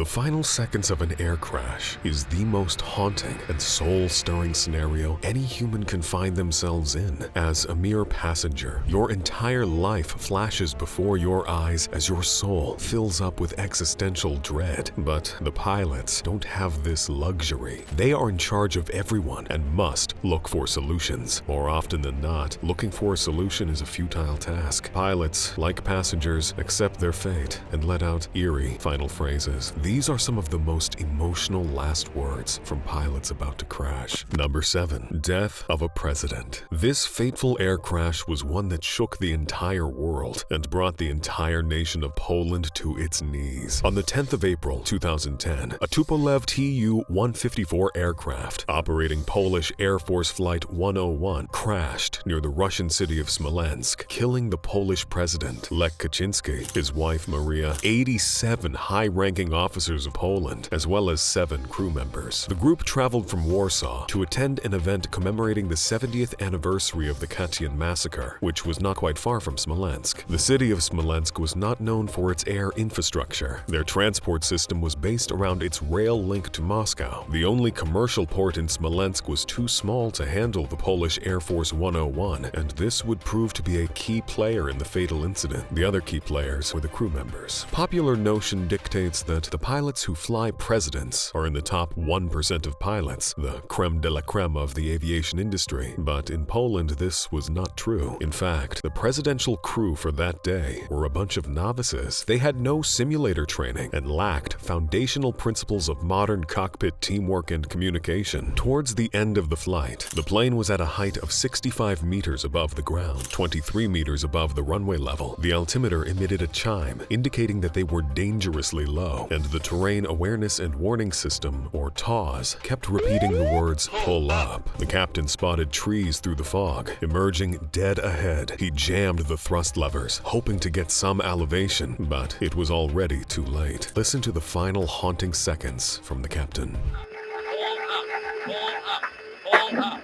final seconds of an air crash is the most haunting and soul-stirring scenario any human can find themselves in. As a mere passenger, your entire life flashes before your eyes as your soul fills up with existential dread. But the pilots don't have this luxury. They are in charge of everyone and must look for solutions. More often than not, looking for a solution is a futile task. Pilots, like passengers, accept their fate and let out eerie final phrases. These are some of the most emotional last words from pilots about to crash. Number 7. Death of a president. This fateful air crash was one that shook the entire world and brought the entire nation of Poland to its knees. On the 10th of April 2010, a Tupolev Tu-154 aircraft operating Polish Air Force Flight 101 crashed near the Russian city of Smolensk, killing the Polish president, Lech Kaczynski, his wife Maria, 87 high-ranking officers of Poland, as well as 7 crew members. The group traveled from Warsaw to attend an event commemorating the 70th anniversary of the Katyn massacre, which was not quite far from Smolensk. The city of Smolensk was not known for its air infrastructure. Their transport system was based around its rail link to Moscow. The only commercial port in Smolensk was too small to handle the Polish Air Force 101, and this would prove to be a key player in the fatal incident. The other key players were the crew members. Popular notion dictates that the pilots who fly presidents are in the top 1% of pilots, the creme de la creme of the aviation industry. But in Poland, this was not true. In fact, the presidential crew for that day were a bunch of novices. They had no simulator training and lacked foundational principles of modern cockpit teamwork and communication. Towards the end of the flight, the plane was at a height of 65 meters above the ground, 23 meters above the runway level. The altimeter emitted a chime, indicating that they were dangerously low, and the Terrain Awareness and Warning System, or TAWS, kept repeating the words, "pull up." The captain spotted trees through the fog. Emerging dead ahead, he jammed the thrust levers, hoping to get some elevation, but it was already too late. Listen to the final haunting seconds from the captain. Hold up.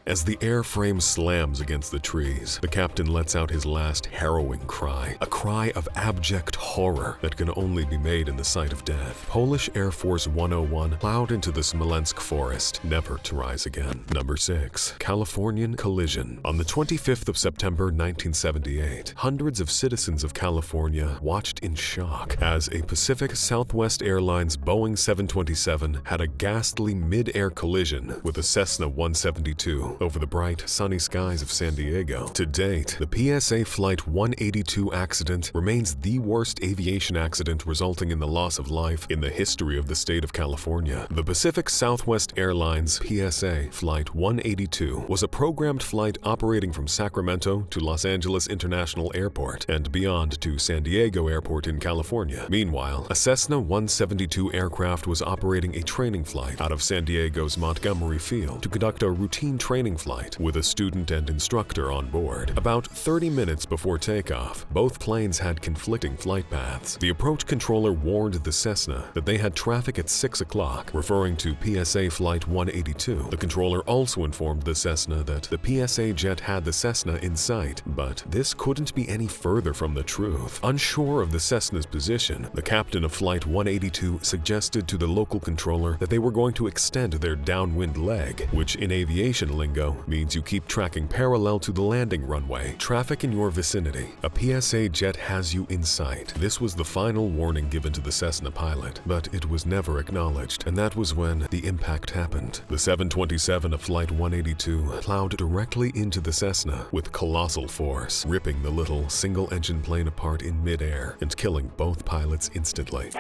As the airframe slams against the trees, the captain lets out his last harrowing cry, a cry of abject horror that can only be made in the sight of death. Polish Air Force 101 plowed into the Smolensk forest, never to rise again. Number 6. Californian collision. On the 25th of September 1978, hundreds of citizens of California watched in shock as a Pacific Southwest Airlines Boeing 727 had a ghastly mid-air collision with a Cessna 172 over the bright, sunny skies of San Diego. To date, the PSA Flight 182 accident remains the worst aviation accident resulting in the loss of life in the history of the state of California. The Pacific Southwest Airlines PSA Flight 182 was a programmed flight operating from Sacramento to Los Angeles International Airport and beyond to San Diego Airport in California. Meanwhile, a Cessna 172 aircraft was operating a training flight out of San Diego's Montgomery Field to conduct a routine training flight with a student and instructor on board. About 30 minutes before takeoff, both planes had conflicting flight paths. The approach controller warned the Cessna that they had traffic at 6 o'clock, referring to PSA Flight 182. The controller also informed the Cessna that the PSA jet had the Cessna in sight, but this couldn't be any further from the truth. Unsure of the Cessna's position, the captain of Flight 182 suggested to the local controller that they were going to extend their downwind leg, which in aviation lingo means you keep tracking parallel to the landing runway. Traffic in your vicinity. A PSA jet has you in sight. This was the final warning given to the Cessna pilot, but it was never acknowledged, and that was when the impact happened. The 727 of Flight 182 plowed directly into the Cessna with colossal force, ripping the little single-engine plane apart in midair and killing both pilots instantly.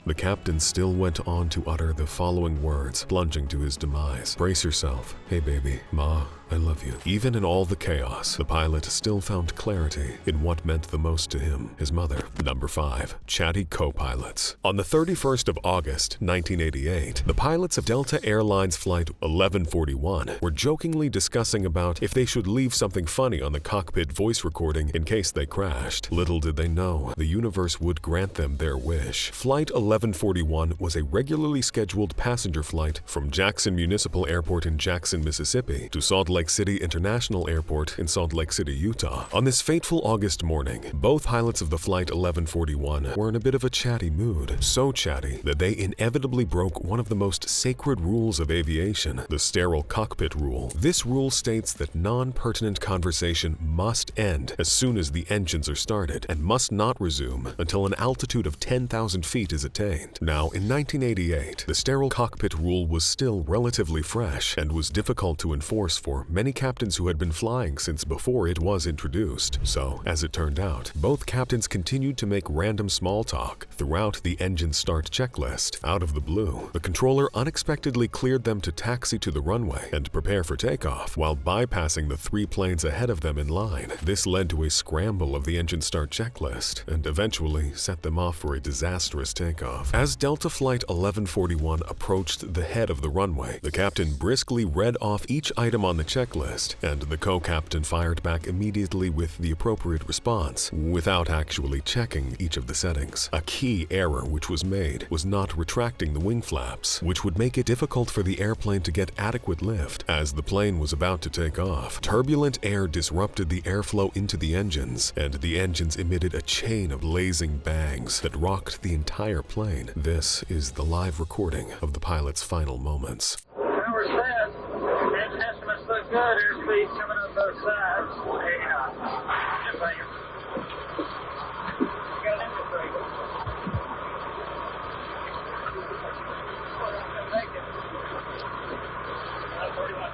The captain still went on to utter the following words, plunging to his demise. "Brace yourself. Hey baby, Ma, I love you." Even in all the chaos, the pilot still found clarity in what meant the most to him, his mother. Number 5. Chatty co-pilots. On the 31st of August, 1988, the pilots of Delta Airlines Flight 1141 were jokingly discussing about if they should leave something funny on the cockpit voice recording in case they crashed. Little did they know, the universe would grant them their wish. Flight 1141 was a regularly scheduled passenger flight from Jackson Municipal Airport in Jackson, Mississippi to Salt Lake City International Airport in Salt Lake City, Utah. On this fateful August morning, both pilots of the Flight 1141 were in a bit of a chatty mood. So chatty that they inevitably broke one of the most sacred rules of aviation, the sterile cockpit rule. This rule states that non-pertinent conversation must end as soon as the engines are started and must not resume until an altitude of 10,000 feet is attained. Now, in 1988, the sterile cockpit rule was still relatively fresh and was difficult to enforce for many captains who had been flying since before it was introduced. So, as it turned out, both captains continued to make random small talk throughout the engine start checklist. Out of the blue, the controller unexpectedly cleared them to taxi to the runway and prepare for takeoff while bypassing the 3 planes ahead of them in line. This led to a scramble of the engine start checklist and eventually set them off for a disastrous takeoff. As Delta Flight 1141 approached the head of the runway, the captain briskly read off each item on the checklist, and the co-captain fired back immediately with the appropriate response, without actually checking each of the settings. A key error which was made was not retracting the wing flaps, which would make it difficult for the airplane to get adequate lift. As the plane was about to take off, turbulent air disrupted the airflow into the engines, and the engines emitted a chain of blazing bangs that rocked the entire plane. This is the live recording of the pilot's final moments. Tower says, engine estimates look good, airspeed coming up both sides, 80 knots. Just saying. You got an engine brake. Take it. 41.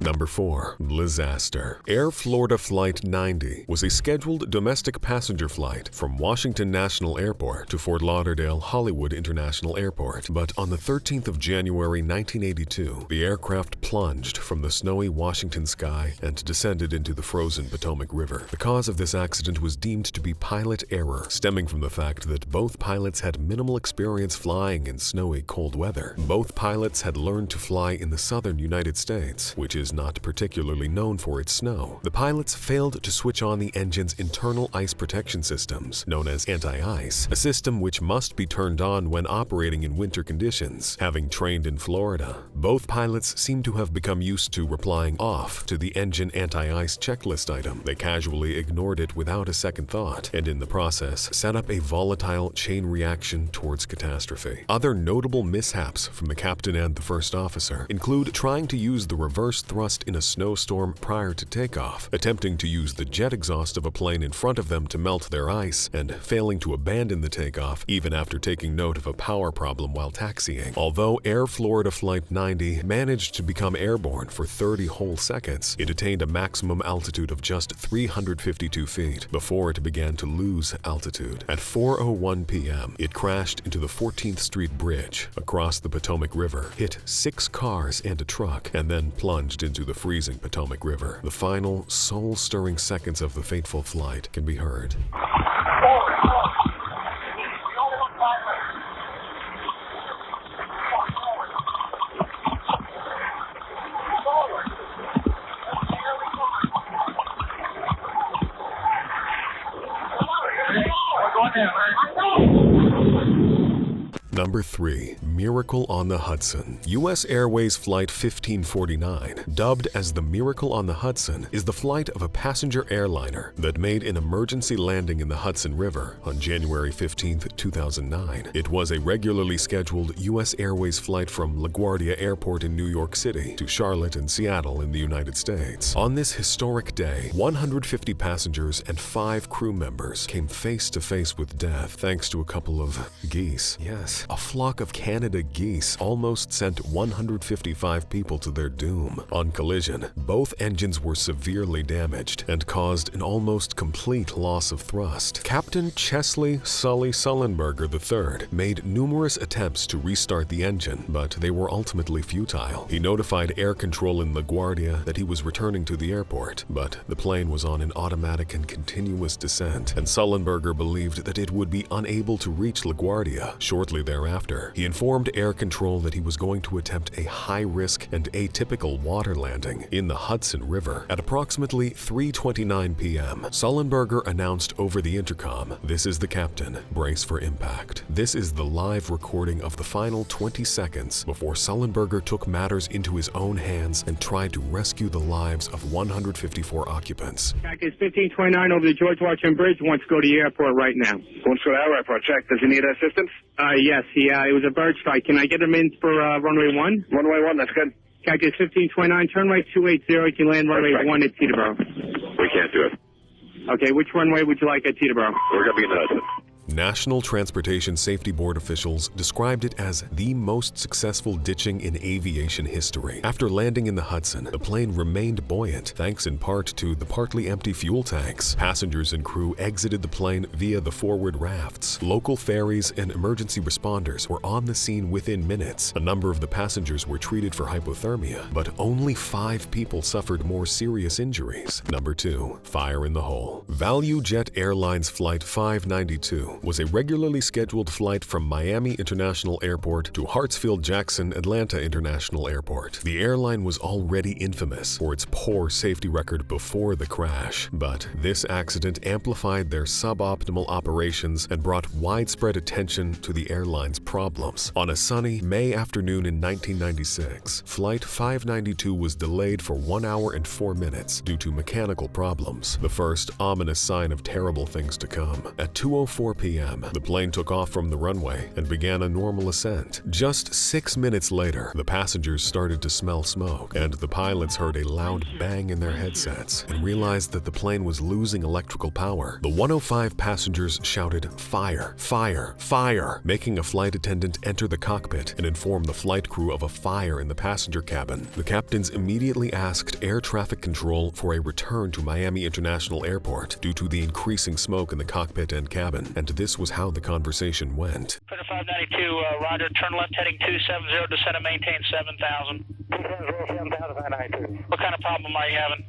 Number 4. Blizaster. Air Florida Flight 90 was a scheduled domestic passenger flight from Washington National Airport to Fort Lauderdale Hollywood International Airport. But on the 13th of January 1982, the aircraft plunged from the snowy Washington sky and descended into the frozen Potomac River. The cause of this accident was deemed to be pilot error, stemming from the fact that both pilots had minimal experience flying in snowy, cold weather. Both pilots had learned to fly in the southern United States, which is not particularly known for its snow. The pilots failed to switch on the engine's internal ice protection systems, known as anti-ice, a system which must be turned on when operating in winter conditions. Having trained in Florida, both pilots seem to have become used to replying off to the engine anti-ice checklist item. They casually ignored it without a second thought, and in the process, set up a volatile chain reaction towards catastrophe. Other notable mishaps from the captain and the first officer include trying to use the reverse thrust in a snowstorm prior to takeoff, attempting to use the jet exhaust of a plane in front of them to melt their ice, and failing to abandon the takeoff even after taking note of a power problem while taxiing. Although Air Florida Flight 90 managed to become airborne for 30 whole seconds, it attained a maximum altitude of just 352 feet before it began to lose altitude. At 4:01 p.m., it crashed into the 14th Street Bridge across the Potomac River, hit 6 cars and a truck, and then plunged into the freezing Potomac River. The final, soul-stirring seconds of the fateful flight can be heard. Number 3. Miracle on the Hudson. U.S. Airways Flight 1549, dubbed as the Miracle on the Hudson, is the flight of a passenger airliner that made an emergency landing in the Hudson River on January 15, 2009. It was a regularly scheduled U.S. Airways flight from LaGuardia Airport in New York City to Charlotte and Seattle in the United States. On this historic day, 150 passengers and 5 crew members came face to face with death thanks to a couple of geese. Yes, a flock of Canada geese almost sent 155 people to their doom. On collision, both engines were severely damaged and caused an almost complete loss of thrust. Captain Chesley Sully Sullenberger III made numerous attempts to restart the engine, but they were ultimately futile. He notified air control in LaGuardia that he was returning to the airport, but the plane was on an automatic and continuous descent, and Sullenberger believed that it would be unable to reach LaGuardia. Shortly thereafter. He informed Air Control that he was going to attempt a high-risk and atypical water landing in the Hudson River. At approximately 3:29 p.m., Sullenberger announced over the intercom, "This is the captain. Brace for impact." This is the live recording of the final 20 seconds before Sullenberger took matters into his own hands and tried to rescue the lives of 154 occupants. It's 1529 over the George Washington Bridge. Wants to go to the airport right now. Wants to go to the airport. Check. Does he need assistance? Yes. It was a bird strike. Can I get him in for runway 1? Runway 1, that's good. Cactus 1529, turn right 280. You can land runway 1 at Teterboro. We can't do it. Okay, which runway would you like at Teterboro? We're going to be in the Hudson. National Transportation Safety Board officials described it as the most successful ditching in aviation history. After landing in the Hudson, the plane remained buoyant, thanks in part to the partly empty fuel tanks. Passengers and crew exited the plane via the forward rafts. Local ferries and emergency responders were on the scene within minutes. A number of the passengers were treated for hypothermia, but only 5 people suffered more serious injuries. Number 2. Fire in the hole. ValueJet Airlines Flight 592 was a regularly scheduled flight from Miami International Airport to Hartsfield-Jackson Atlanta International Airport. The airline was already infamous for its poor safety record before the crash, but this accident amplified their suboptimal operations and brought widespread attention to the airline's problems. On a sunny May afternoon in 1996, Flight 592 was delayed for 1 hour and 4 minutes due to mechanical problems, the first ominous sign of terrible things to come. At 2:04 p.m., the plane took off from the runway and began a normal ascent. Just 6 minutes later, the passengers started to smell smoke, and the pilots heard a loud bang in their headsets and realized that the plane was losing electrical power. The 105 passengers shouted, "Fire! Fire! Fire!" making a flight attendant enter the cockpit and inform the flight crew of a fire in the passenger cabin. The captains immediately asked air traffic control for a return to Miami International Airport due to the increasing smoke in the cockpit and cabin, and this was how the conversation went. Clear 592, Roger, turn left heading 270, descend and maintain 7,000. 7,000, What kind of problem are you having?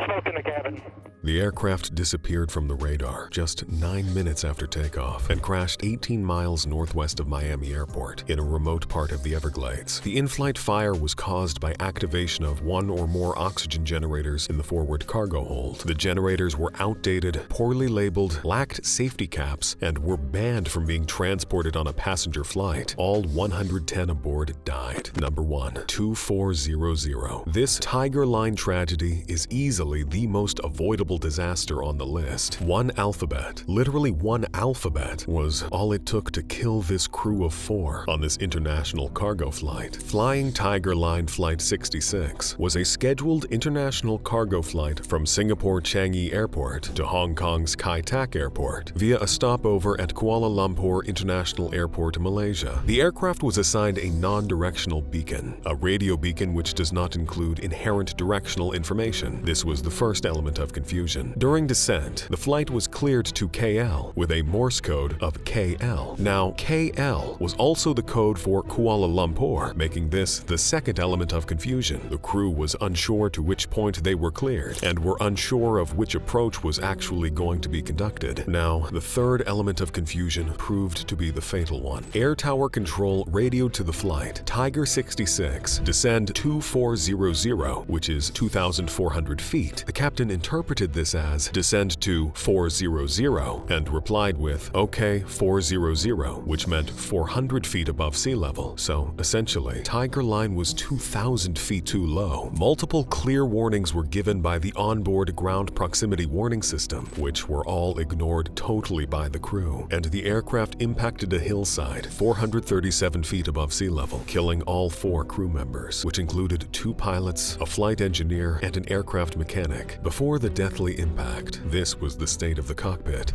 Smoke in the cabin. The aircraft disappeared from the radar just 9 minutes after takeoff and crashed 18 miles northwest of Miami Airport in a remote part of the Everglades. The in-flight fire was caused by activation of one or more oxygen generators in the forward cargo hold. The generators were outdated, poorly labeled, lacked safety caps, and were banned from being transported on a passenger flight. All 110 aboard died. Number 1. 2400. This Tiger Line tragedy is easily the most avoidable disaster on the list. One alphabet, literally one alphabet, was all it took to kill this crew of 4 on this international cargo flight. Flying Tiger Line Flight 66 was a scheduled international cargo flight from Singapore Changi Airport to Hong Kong's Kai Tak Airport via a stopover at Kuala Lumpur International Airport, Malaysia. The aircraft was assigned a non-directional beacon, a radio beacon which does not include inherent directional information. This was the first element of confusion. During descent, the flight was cleared to KL with a Morse code of KL. Now, KL was also the code for Kuala Lumpur, making this the second element of confusion. The crew was unsure to which point they were cleared and were unsure of which approach was actually going to be conducted. Now, the third element of confusion proved to be the fatal one. Air tower control radioed to the flight, Tiger 66, descend 2400, which is 2,400 feet. The captain interpreted this as descend to 400 and replied with okay 400, which meant 400 feet above sea level. So essentially, Tiger Line was 2,000 feet too low. Multiple clear warnings were given by the onboard ground proximity warning system, which were all ignored totally by the crew, and the aircraft impacted a hillside 437 feet above sea level, killing all 4 crew members, which included 2 pilots, a flight engineer, and an aircraft mechanic. Before the deathly impact, this was the state of the cockpit.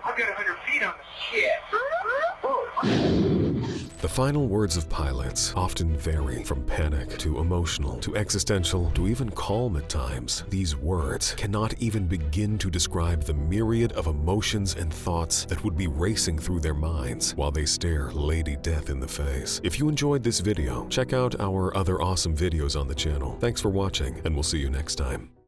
I got 100 feet on this shit. The final words of pilots often vary from panic to emotional to existential to even calm at times. These words cannot even begin to describe the myriad of emotions and thoughts that would be racing through their minds while they stare Lady Death in the face. If you enjoyed this video, check out our other awesome videos on the channel. Thanks for watching, and we'll see you next time.